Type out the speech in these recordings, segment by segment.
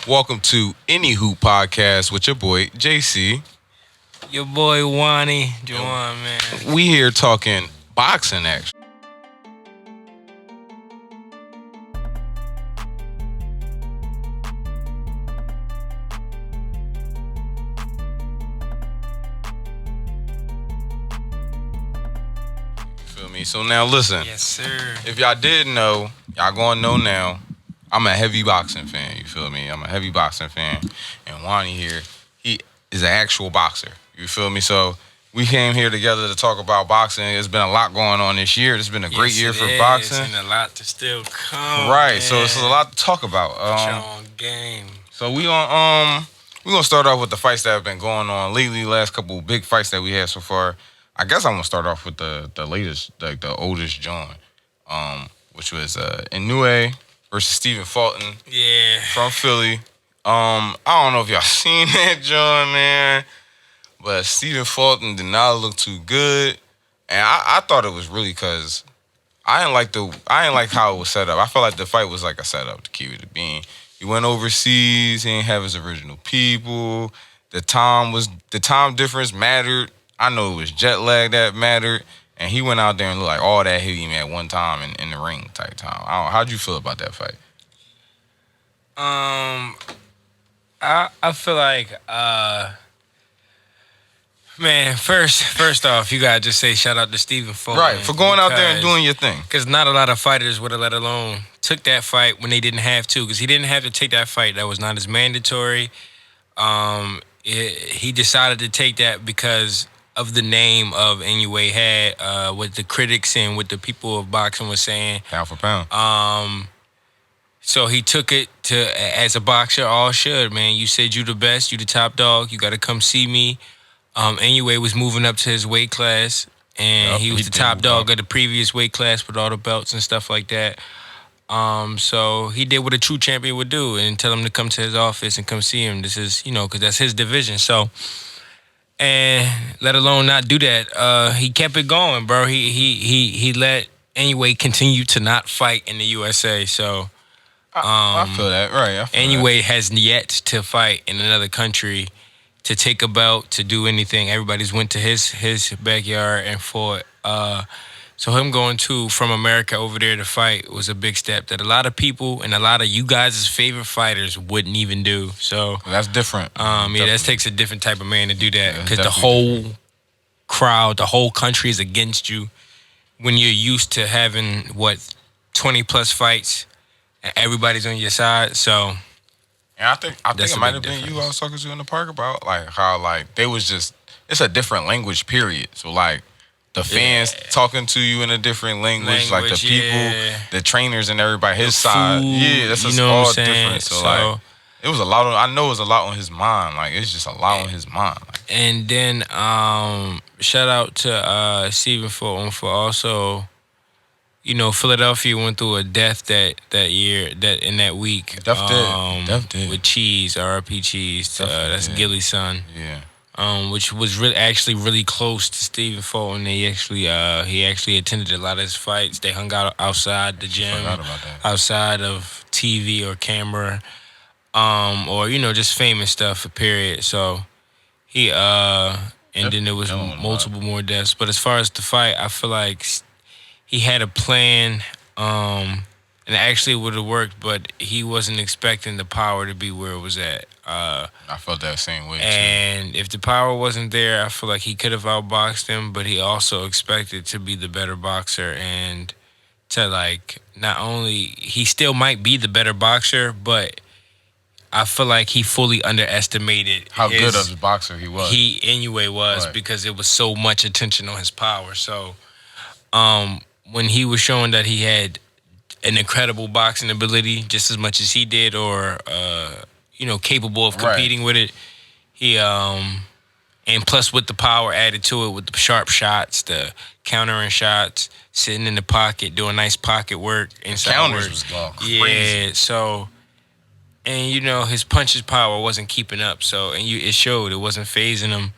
Welcome to Any Hoop Podcast with your boy J.C. Your boy Wanny, Juwan, man. We here talking boxing action. Feel me? So now listen. Yes, sir. If y'all didn't know, y'all gonna know now. I'm a heavy boxing fan. You feel me? I'm a heavy boxing fan, and Wanny here, he is an actual boxer. You feel me? So we came here together to talk about boxing. There's been a lot going on this year. It's been a great year for boxing. And a lot to still come. Right. Man. So it's a lot to talk about. On game. So we gonna start off with the fights that have been going on lately. Last couple big fights that we had so far. I guess I'm gonna start off with the latest, like the oldest John, which was Inoue versus Steven Fulton. Yeah. From Philly. I don't know if y'all seen that, John, man. But Steven Fulton did not look too good. And I thought it was really because I didn't like how it was set up. I felt like the fight was like a setup to keep it a being. He went overseas, he didn't have his original people. The time difference mattered. I know it was jet lag that mattered. And he went out there and looked like all that hit him at one time in the ring type time. How'd you feel about that fight? I feel like man, first off, you gotta just say shout out to Steven Fulton. Right, for going out there and doing your thing. Because not a lot of fighters would have let alone took that fight when they didn't have to. Because he didn't have to take that fight. That was not as mandatory. He decided to take that because of the name of Inoue had, what the critics and what the people of boxing was saying. Pound for pound. So he took it as a boxer, all should, man. You said you the best, you the top dog, you got to come see me. Inoue was moving up to his weight class, and he was the top dog of the previous weight class with all the belts and stuff like that. So he did what a true champion would do and tell him to come to his office and come see him. This is, because that's his division. So, and let alone not do that, he kept it going, bro. He let Inoue continue to not fight in the USA. So, I feel that, right. Inoue has yet to fight in another country to take a belt, to do anything. Everybody's went to his backyard and fought. So him going from America over there to fight was a big step that a lot of people and a lot of you guys' favorite fighters wouldn't even do. So that's different. That takes a different type of man to do that because the whole crowd, the whole country is against you when you're used to having 20 plus fights and everybody's on your side. So. And I think it might have been you I was talking to in the park about, like, how, like, they was just, it's a different language, period. So, like, the fans talking to you in a different language like the people, the trainers and everybody, his side. Yeah, that's just all different. So, like, it was a lot I know it was a lot on his mind. Like, it's just a lot on his mind. Like, and then, shout out to Steven Fulton for also, Philadelphia went through a death that year, in that week. Death did. With Cheese, R.I.P. Cheese. That's Gilly's son. Yeah. Which was really close to Steven Fulton. He actually attended a lot of his fights. They hung out outside the gym, Forgot about that. outside of TV or camera, or just famous stuff. Period. So he and then there was multiple more deaths. But as far as the fight, I feel like he had a plan, and actually it would have worked, but he wasn't expecting the power to be where it was at. I felt that same way, too. And if the power wasn't there, I feel like he could have outboxed him, but he also expected to be the better boxer and to, like, not only, he still might be the better boxer, but I feel like he fully underestimated how good of a boxer he was. Inoue was, right. Because it was so much attention on his power. So, when he was showing that he had an incredible boxing ability just as much as he did, or capable of competing with it, he and plus with the power added to it with the sharp shots, the countering shots, sitting in the pocket, doing nice pocket work, inside counters work. Was going crazy. Yeah, so and his punches power wasn't keeping up, so it showed, it wasn't phasing him,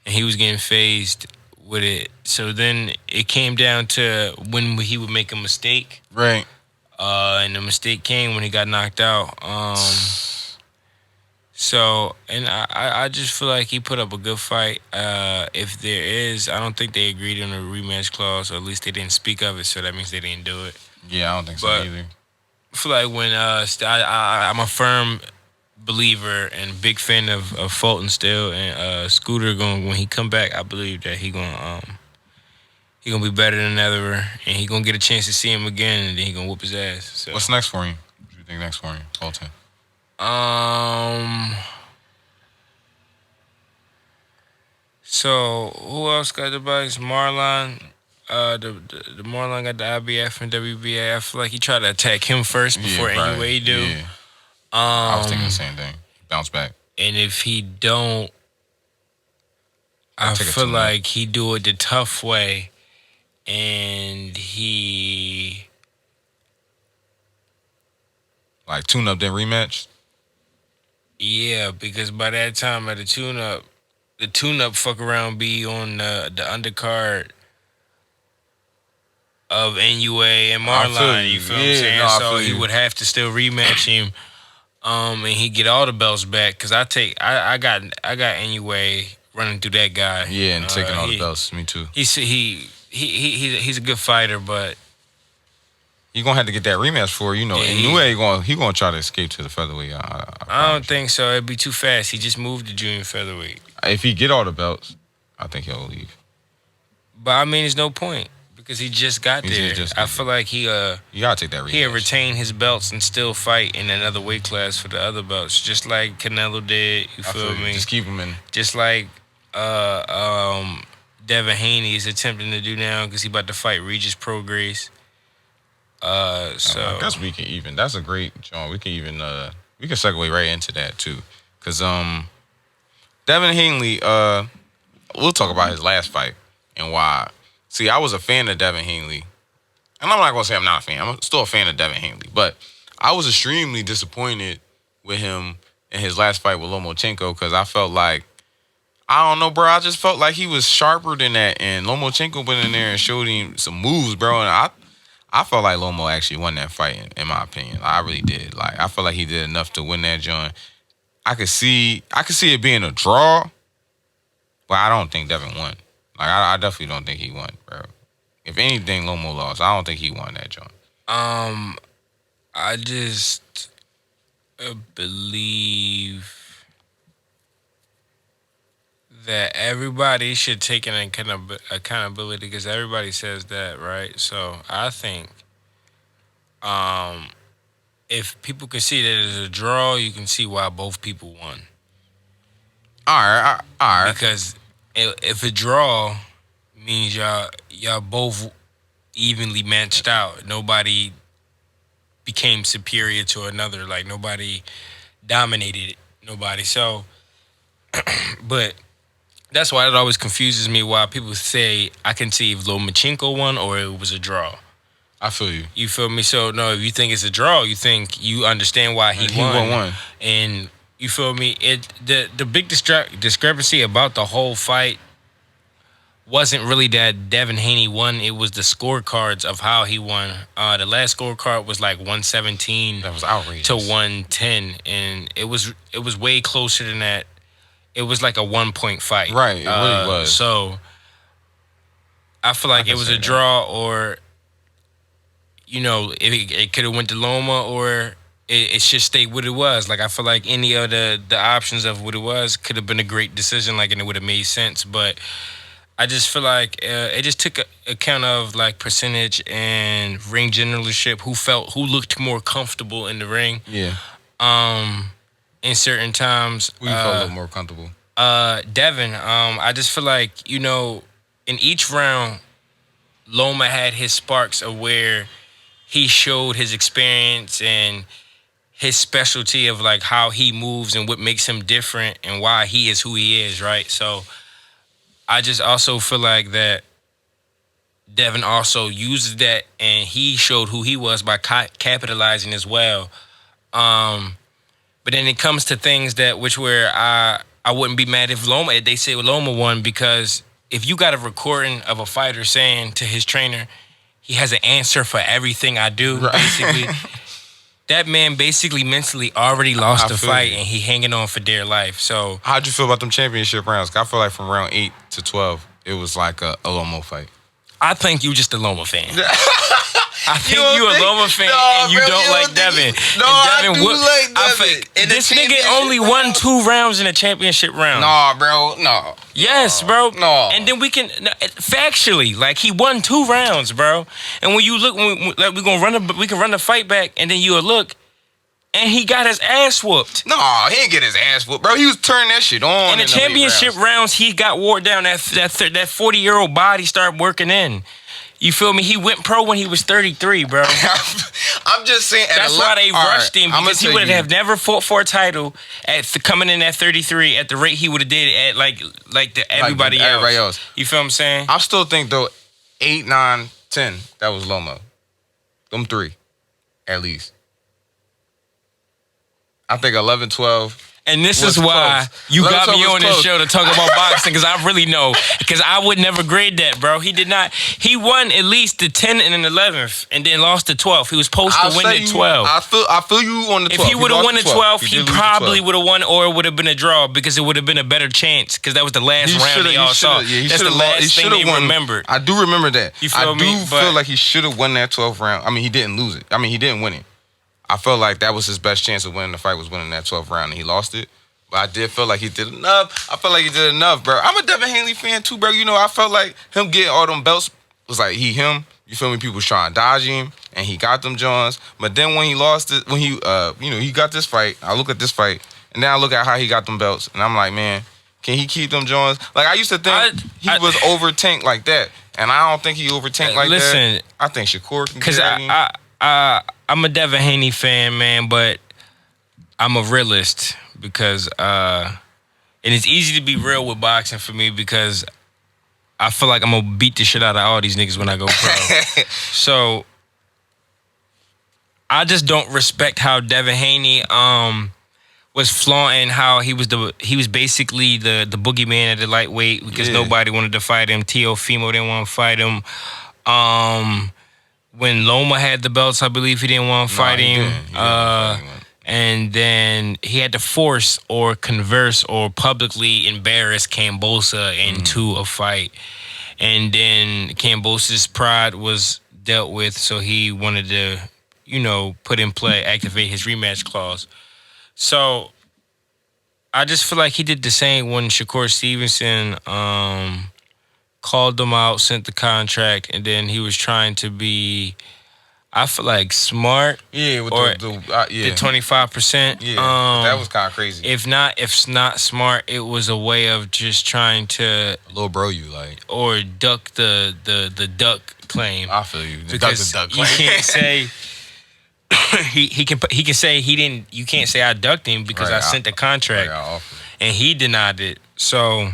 and he was getting phased with it. So then it came down to when he would make a mistake. Right. And the mistake came when he got knocked out. So, and I just feel like he put up a good fight. If there is, I don't think they agreed on a rematch clause, or at least they didn't speak of it. So that means they didn't do it. Yeah, I don't think so But either. I feel like when I'm a firm believer and big fan of Fulton still, and Scooter going when he come back, I believe that he gonna be better than ever, and he gonna get a chance to see him again, and then he gonna whoop his ass. So. What's next for him? What do you think next for him, Fulton? So who else got the bikes? Marlon. The Marlon got the IBF and WBA. I feel like he tried to attack him first before anyway he do. Yeah. I was thinking the same thing. Bounce back. And if he don't, I feel like he do it the tough way, and he like tune up then rematch. Yeah, because by that time at the tune up fuck around be on the undercard of NUA and Marlon. You feel what I'm saying? So he would have to still rematch him, and he get all the belts back. Cause I got NUA running through that guy. Yeah, and taking all the belts. Me too. He's a good fighter, but you're gonna have to get that rematch for NUA. He gonna try to escape to the featherweight. I don't think so. It'd be too fast. He just moved to junior featherweight. If he get all the belts, I think he'll leave. But I mean, there's no point. Because he just got there. I feel like you gotta take that rematch. He'll retain his belts and still fight in another weight class for the other belts, just like Canelo did. You feel me? Just keep him in. Just like Devin Haney is attempting to do now because he about to fight Regis Prograis. So I guess we can even. That's a great joint. We can even we can segue right into that too, because Devin Hanley. We'll talk about his last fight and why. See, I was a fan of Devin Hanley. And I'm not going to say I'm not a fan. I'm still a fan of Devin Hanley. But I was extremely disappointed with him in his last fight with Lomachenko because I felt like, I don't know, bro. I just felt like he was sharper than that. And Lomachenko went in there and showed him some moves, bro. And I felt like Lomo actually won that fight, in my opinion. I really did. Like, I felt like he did enough to win that joint. I could see it being a draw, but I don't think Devin won. Like, I definitely don't think he won, bro. If anything, Lomo lost. I don't think he won that joint. I just believe that everybody should take an accountability because everybody says that, right? So I think if people can see that it's a draw, you can see why both people won. All right. Because if a draw means y'all both evenly matched out, nobody became superior to another. Like nobody dominated nobody. So, but that's why it always confuses me why people say I can see if Lomachenko won or it was a draw. I feel you. You feel me? So no, if you think it's a draw, you think you understand why he won. And you feel me? The big discrepancy about the whole fight wasn't really that Devin Haney won. It was the scorecards of how he won. The last scorecard was like 117. That was outrageous. To 110, and it was way closer than that. It was like a 1-point fight. Right, it really was. So I feel like it was a draw, or it could have went to Loma, or it should stay what it was. Like I feel like any of the options of what it was could have been a great decision, like, and it would have made sense. But I just feel like it just took account of like percentage and ring generalship, who looked more comfortable in the ring. Yeah. In certain times, we felt a little more comfortable. Devin. I just feel like in each round, Loma had his sparks of where he showed his experience and his specialty of like how he moves and what makes him different and why he is who he is, right? So I just also feel like that Devin also uses that and he showed who he was by capitalizing as well. But then it comes to things where I wouldn't be mad if they say Loma won, because if you got a recording of a fighter saying to his trainer, he has an answer for everything I do, right, basically, that man basically mentally already lost I the feel fight you. and he hanging on for dear life. So How'd you feel about them championship rounds? 'Cause I feel like from round 8 to 12, it was like a Lomo fight. I think you just a Loma fan. I think don't you a think- Loma fan No, and you bro, don't you like don't think Devin. he- No, and I Devin do whoop- like I Devin. think In the this nigga championship only won round. 2 rounds in a championship round. Nah, bro, no. Yes, bro. No. And then we can factually, like he won 2 rounds, bro. And when you look, like we can run the fight back, and then you'll look, and he got his ass whooped. No, he didn't get his ass whooped, bro. He was turning that shit on. In the late championship rounds, he got wore down. That 40-year-old body started working in. You feel me? He went pro when he was 33, bro. I'm just saying. That's why they rushed him, I'ma because he tell would you. have never fought for a title coming in at 33 at the rate he would have did at everybody else. You feel what I'm saying? I still think though, 8, 9, 10, that was Lomo. Them 3, at least. I think 11, 12. And this was is why close. you got 11, me 12 on was this close. show to talk about boxing, because I really know. Because I would never grade that, bro. He did not. He won at least the 10 and an 11th, and then lost the 12th. He was supposed to win the 12. I feel you on the 12. If he would have won the 12th, he did lose the probably 12. would have won, or it would have been a draw, because it would have been a better chance, because that was the last He round shoulda- they all he saw. shoulda- yeah, he That's the shoulda lost- he last thing shoulda they won. remembered. I do remember that. You feel me? I feel like he should have won that 12th round. I mean, he didn't lose it. I mean, he didn't win it. I felt like that was his best chance of winning the fight, was winning that 12th round, and he lost it. But I did feel like he did enough. I felt like he did enough, bro. I'm a Devin Hanley fan too, bro. You know, I felt like him getting all them belts was like him. You feel me? People was trying to dodge him, and he got them Johns. But then when he lost it, when he got this fight, I look at this fight, and then I look at how he got them belts, and I'm like, man, can he keep them Johns? Like, I used to think he was over tanked like that, and I don't think he over tanked like that. Listen, I think Shakur can because get him. I'm a Devin Haney fan, man, but I'm a realist, because and it's easy to be real with boxing for me, because I feel like I'm gonna beat the shit out of all these niggas when I go pro. So I just don't respect how Devin Haney was flaunting how he was basically the boogeyman at the lightweight, because nobody wanted to fight him. Teofimo didn't want to fight him. When Loma had the belts, I believe he didn't want to fight him. And then he had to force or converse or publicly embarrass Kambosa into a fight. And then Kambosa's pride was dealt with, so he wanted to, put in play, activate his rematch clause. So I just feel like he did the same when Shakur Stevenson called him out, sent the contract, and then he was trying to be, I feel like, smart. Yeah, with the 25%. Yeah, that was kind of crazy. If it's not smart, it was a way of just trying to little bro, you like, or duck the duck claim. I feel you. Because duck you can't say he can say he didn't. You can't say I ducked him because I sent the contract, and he denied it. So.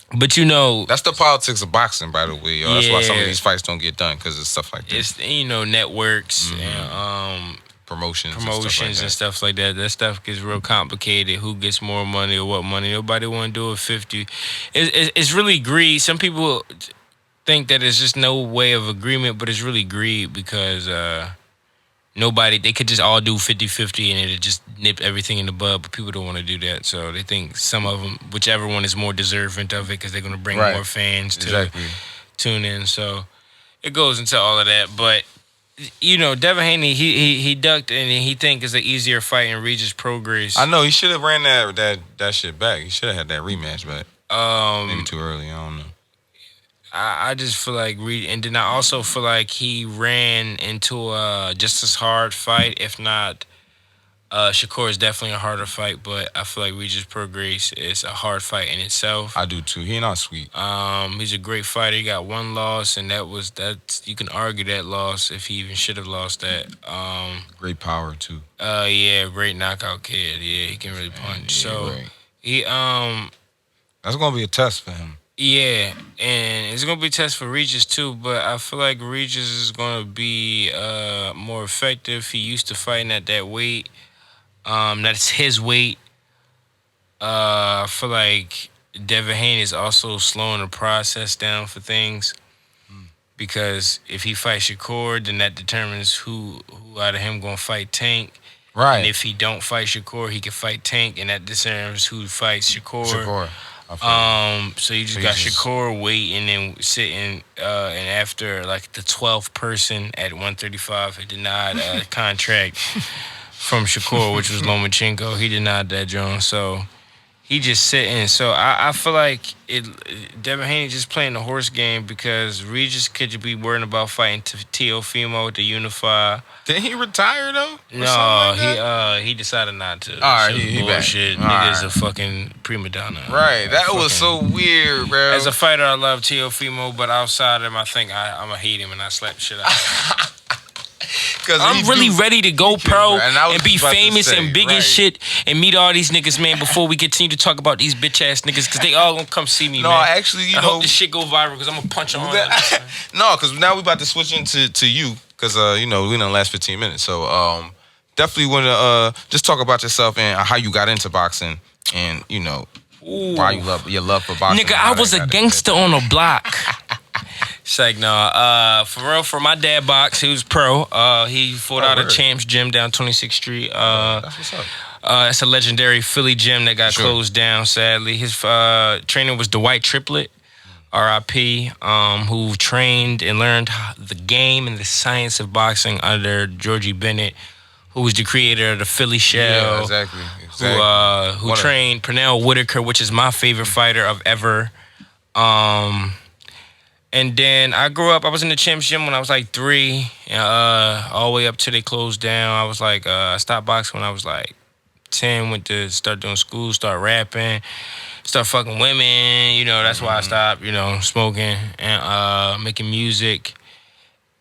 But that's the politics of boxing, by the way. Yo. That's why some of these fights don't get done, because it's stuff like this. It's networks and promotions and stuff like that. That stuff gets real complicated. Who gets more money or what money? Nobody want to do it 50. It's really greed. Some people think that it's just no way of agreement, but it's really greed, because they could just all do 50-50 and it'd just nip everything in the bud, but people don't want to do that. So they think some of them, whichever one is more deserving of it, because they're going to bring more fans to tune in. So it goes into all of that. But, Devin Haney, he ducked, and he think it's an easier fight in Regis Prograis. I know, he should have ran that shit back. He should have had that rematch back. Maybe too early, I don't know. I just feel like and then I also feel like he ran into a just as hard fight, if not. Shakur is definitely a harder fight, but I feel like Regis Prograis is a hard fight in itself. I do too. He not sweet. He's a great fighter. He got one loss, and that's you can argue that loss if he even should have lost that. Great power too. Great knockout kid. Yeah, he can really punch. He that's gonna be a test for him. Yeah, and it's going to be a test for Regis too, but I feel like Regis is going to be more effective. He used to fighting at that weight. That's his weight. I feel like Devin Haney is also slowing the process down for things. because if he fights Shakur, then that determines who out of him gonna fight Tank. Right. And if he don't fight Shakur, he can fight Tank, and that determines who fights Shakur. So you just got Shakur waiting and sitting, and after like the 12th person at 135 had denied a contract from Shakur, which was Lomachenko. He denied that, Jones. So he just sitting. So I feel like Devin Haney just playing the horse game because Regis could be worrying about fighting Teofimo to unify. Didn't he retire though? No, he decided not to. All right, he bullshit. Nigga's a fucking prima donna. Right, that was so weird, bro. As a fighter, I love Teofimo, but outside of him, I think I'm gonna hate him and I slap the shit out of him. I'm really ready to go pro and be famous and big as shit and meet all these niggas, man, before we continue to talk about these bitch ass niggas because they all gonna come see me, man. No, actually, I hope this shit go viral because I'm gonna punch them on. No, because now we about to switch into you because, we in the last 15 minutes. So definitely want to just talk about yourself and how you got into boxing and, why you love your love for boxing. Nigga, I was a gangster on a block. It's like, no, for real, for my dad box, he was pro. He fought out of Champs Gym down 26th Street. That's what's up. It's a legendary Philly gym that got closed down, sadly. His trainer was Dwight Triplett, R.I.P., who trained and learned the game and the science of boxing under Georgie Bennett, who was the creator of the Philly Shell. Yeah, exactly. Who trained Pernell Whitaker, which is my favorite fighter of ever. And then I grew up, I was in the Champs Gym when I was like 3, all the way up till they closed down. I was like, I stopped boxing when I was like 10, went to start doing school, start rapping, start fucking women, that's why I stopped, smoking and making music.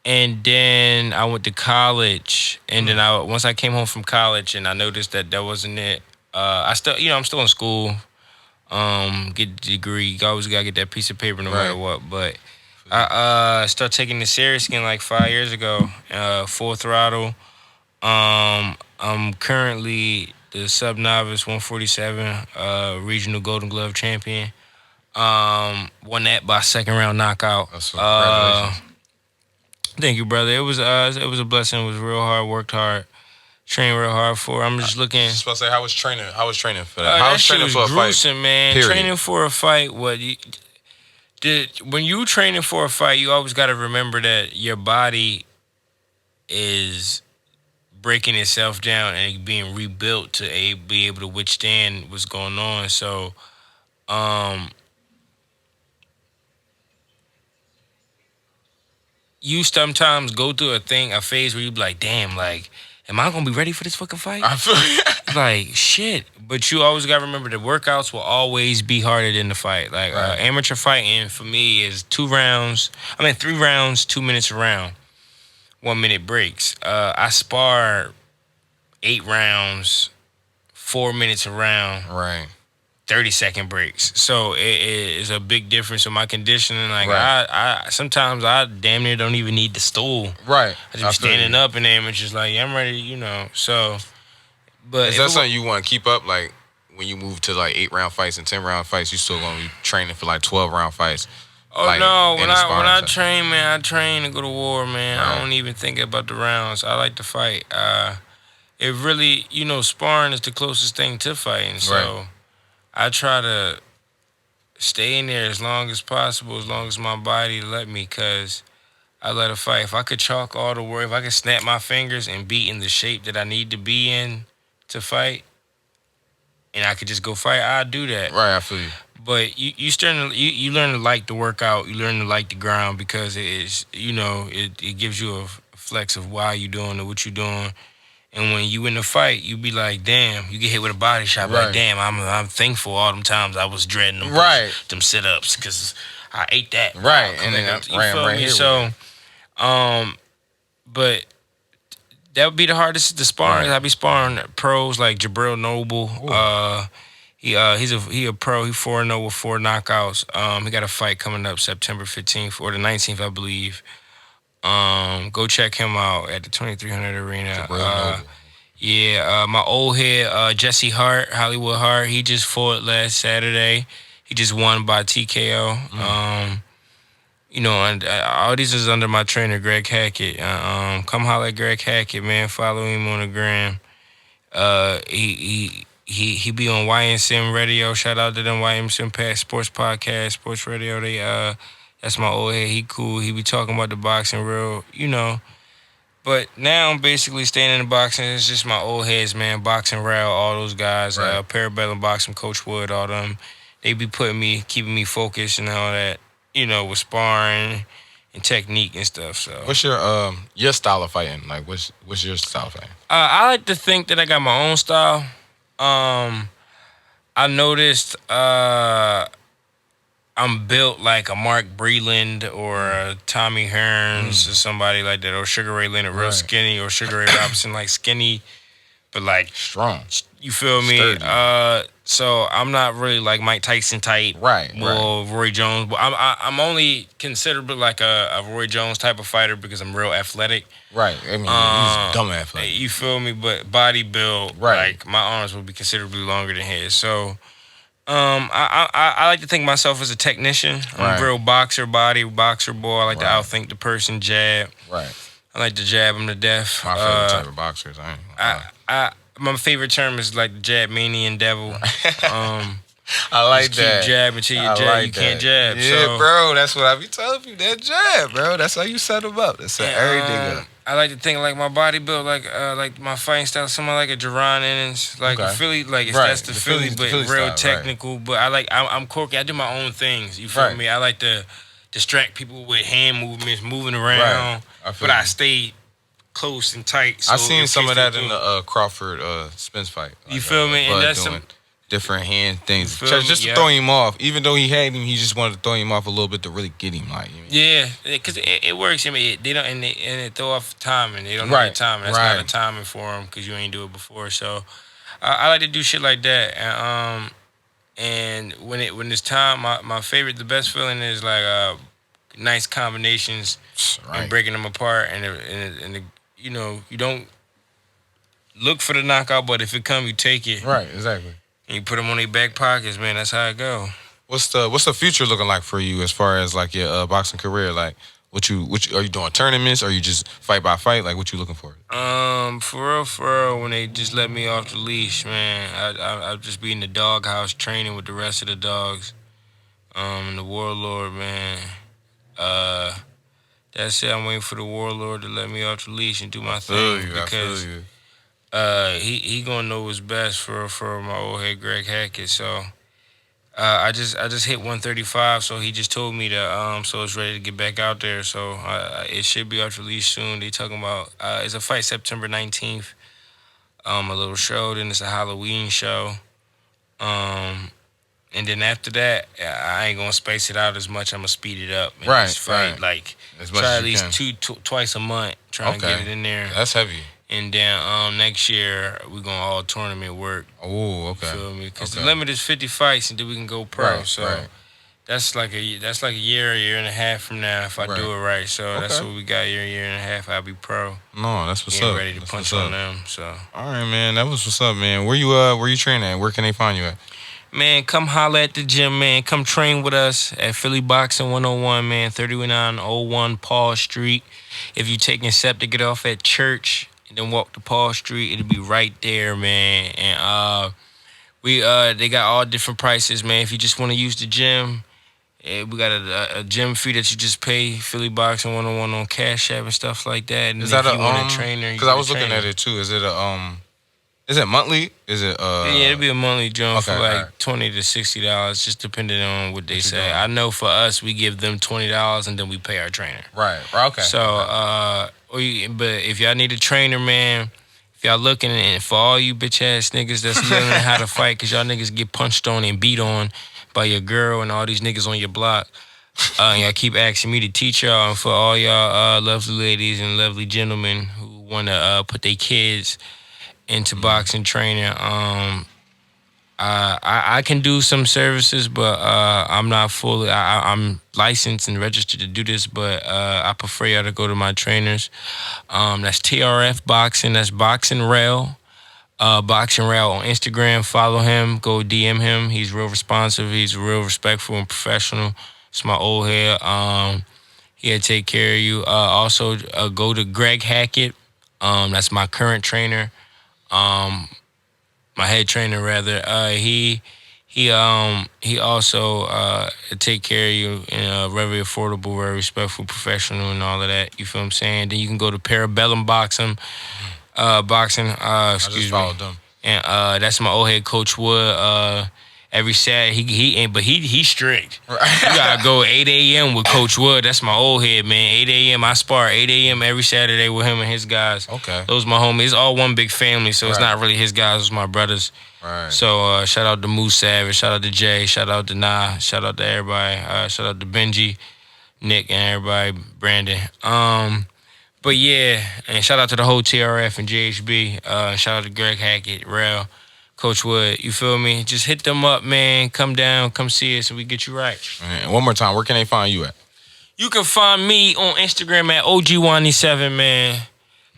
And then I went to college, and then once I came home from college and I noticed that wasn't it, I'm still in school, get the degree, you always gotta get that piece of paper no matter what, but I started taking it serious again like 5 years ago. Full throttle. I'm currently the sub-novice 147 regional Golden Glove champion. Won that by second round knockout. Congratulations. Thank you, brother. It was a blessing. It was real hard. Worked hard. Trained real hard for it. I'm just looking. Just about to say, how was training for that? How was training for a gruesome, fight? Man. Period. Training for a fight. When you training for a fight, you always got to remember that your body is breaking itself down and being rebuilt to be able to withstand what's going on. So, you sometimes go through a phase where you be like, damn, like, am I gonna be ready for this fucking fight? I feel like shit. But you always gotta remember the workouts will always be harder than the fight. Like amateur fighting for me is 3 rounds, 2 minutes a round, 1 minute breaks. I spar 8 rounds, 4 minutes a round. Right. 30-second breaks. So it is a big difference in my conditioning. Like I sometimes I damn near don't even need the stool. Right. I just be standing up and then it's just like, yeah, I'm ready, So but is that something you want to keep up? Like when you move to like 8-round fights and 10-round fights, you still gonna be training for like 12-round fights? Oh no, when I train, man, I train to go to war, man. Right. I don't even think about the rounds. I like to fight. It really, sparring is the closest thing to fighting. So I try to stay in there as long as possible, as long as my body let me, because I let a fight. If I could chalk all the work, if I could snap my fingers and be in the shape that I need to be in to fight, and I could just go fight, I'd do that. Right, I feel you. But you learn to like the workout, you learn to like the ground because it is, it gives you a flex of why you doing it, what you doing. And when you in the fight, you be like, damn, you get hit with a body shot. Like, damn, I'm thankful all them times I was dreading them sit-ups because I ate that. Right, and then I ran right here. So, but that would be the hardest to sparring. I'd be sparring pros like Jabril Noble. He's a pro. He 4-0 with 4 knockouts. He got a fight coming up September 15th or the 19th, I believe. Go check him out at the 2300 Arena. My old head, Jesse Hart, Hollywood Hart, he just fought last Saturday. He just won by TKO. And all these is under my trainer, Greg Hackett. Come holler at Greg Hackett, man. Follow him on the gram. He be on YNSM Radio. Shout out to them YNSM Sports Podcast, Sports Radio. That's my old head. He cool. He be talking about the boxing real. But now I'm basically staying in the boxing. It's just my old heads, man. Boxing Rail, all those guys. Right. Parabellum Boxing, Coach Wood, all them. They be keeping me focused and all that. With sparring and technique and stuff. So What's your style of fighting? Like, what's your style of fighting? I like to think that I got my own style. I noticed I'm built like a Mark Breland or a Tommy Hearns or somebody like that, or Sugar Ray Leonard, real skinny, or Sugar Ray Robinson, like skinny, but like strong. You feel me? Sturdy. So I'm not really like Mike Tyson type, or Roy Jones. But I'm only considerably like a Roy Jones type of fighter because I'm real athletic. Right. I mean, he's dumb athletic. You feel me? But body build, like my arms will be considerably longer than his. So. I like to think of myself as a technician. I'm a real boxer boy. I like to outthink the person, jab. Right. I like to jab them to death. My favorite type of boxers. My favorite term is like the jab manian devil. I like just that. Keep jabbing till you jab. Like you can't that. jab. Yeah, so, bro. That's what I be telling you. That jab, bro. That's how you set them up. That's everything up. I like to think like my body built like my fighting style, something like a Jerron Innings, like a Philly, like that's the Philly, but Philly real style, technical. But I'm quirky. I do my own things. You feel me? I like to distract people with hand movements, moving around, but I stay close and tight. So I seen some of that in the Crawford Spence fight. You feel me? And that's doing different hand things, just to throw him off. Even though he had him, he just wanted to throw him off a little bit to really get him. Like, yeah, because it works. I mean, they don't and it throw off timing. They don't know the timing. That's not a timing for them because you ain't do it before. So I like to do shit like that. And when it's time, my favorite, the best feeling is like nice combinations and breaking them apart. And you don't look for the knockout, but if it come, you take it. Right, exactly. And you put them on their back pockets, man. That's how it go. What's the future looking like for you as far as like your boxing career? Like, what you are you doing tournaments? Or are you just fight by fight? Like, what you looking for? For real, when they just let me off the leash, man, I'll just be in the doghouse training with the rest of the dogs. And the Warlord, man. That's it. I'm waiting for the Warlord to let me off the leash and do my thing because he gonna know what's best for my old head Greg Hackett. So I just hit 135. So he just told me to so it's ready to get back out there. So it should be off the leash soon. They talking about it's a fight September 19th. A little show. Then it's a Halloween show. And then after that, I ain't gonna space it out as much. I'm gonna speed it up. And just fight like as much try at least twice a month. Trying to get it in there. That's heavy. And then next year we're gonna all tournament work. Oh, okay. You feel me? Because the limit is 50 fights, and then we can go pro. That's like a year and a half from now if I do it right. So that's what we got. Year and a half. I'll be pro. No, that's what's up. Ready to punch on them. So all right, man. That was what's up, man. Where you training at? Where can they find you at? Man, come holler at the gym, man. Come train with us at Philly Boxing 101, man. 3901 Paul Street. If you taking septic, get off at Church and then walk to Paul Street. It'll be right there, man. And they got all different prices, man. If you just want to use the gym, we got a gym fee that you just pay. Philly Boxing 101 on Cash App and stuff like that. And is that if you want a trainer? Because I was looking at it too. Is it monthly? Is it Yeah, it'll be a monthly joint for like $20 to $60, just depending on what they say. I know for us, we give them $20 and then we pay our trainer. Right. Okay. So, but if y'all need a trainer, man, if y'all looking, and for all you bitch ass niggas that's learning how to fight, cause y'all niggas get punched on and beat on by your girl and all these niggas on your block. Y'all keep asking me to teach y'all, and for all y'all lovely ladies and lovely gentlemen who want to put their kids into boxing training, I can do some services, but I'm not fully. I'm licensed and registered to do this, but I prefer y'all to go to my trainers. That's TRF Boxing. That's Boxing Rail. Boxing Rail on Instagram. Follow him. Go DM him. He's real responsive. He's real respectful and professional. It's my old head. He'll take care of you. Also, go to Greg Hackett. That's my current trainer. My head trainer rather. He also take care of you in a very affordable, very respectful, professional, and all of that. You feel what I'm saying? Then you can go to Parabellum Boxing. I just Excuse me. followed them. And that's my old head coach Wood. Every Saturday he ain't, but he's strict. Right. You gotta go 8 a.m. with Coach Wood. That's my old head, man. 8 a.m. I spar 8 a.m. every Saturday with him and his guys. Okay. Those my homies. It's all one big family, so it's not really his guys. It's my brothers. Right. So shout out to Moose Savage, shout out to Jay, shout out to Nah, shout out to everybody, shout out to Benji, Nick, and everybody, Brandon. But yeah, and shout out to the whole TRF and JHB. Shout out to Greg Hackett, Rel, Coach Wood. You feel me? Just hit them up, man. Come down, come see us, and we get you right. And one more time, where can they find you at? You can find me on Instagram at OGWani7, man.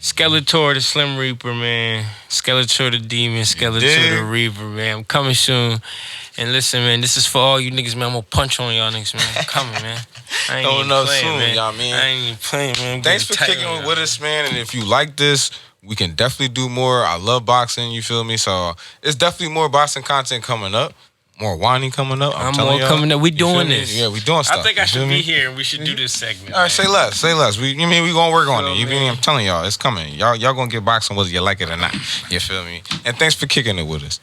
Skeletor the Slim Reaper, man. Skeletor the Demon, Skeletor the Reaper, man. I'm coming soon. And listen, man, this is for all you niggas, man. I'm gonna punch on y'all niggas, man. I'm coming, man. I ain't even playing, soon, man. y'all, man. I ain't even playing, man. Thanks for kicking with us, man. And if you like this, we can definitely do more. I love boxing, you feel me? So it's definitely more boxing content coming up. More whining coming up. I'm telling y'all. Coming up. We doing this. Yeah, we doing stuff. I think I should be here and we should do this segment. All right, say less. Say less. We gonna work on it. You mean, I'm telling y'all, it's coming. Y'all gonna get boxing whether you like it or not. You feel me? And thanks for kicking it with us.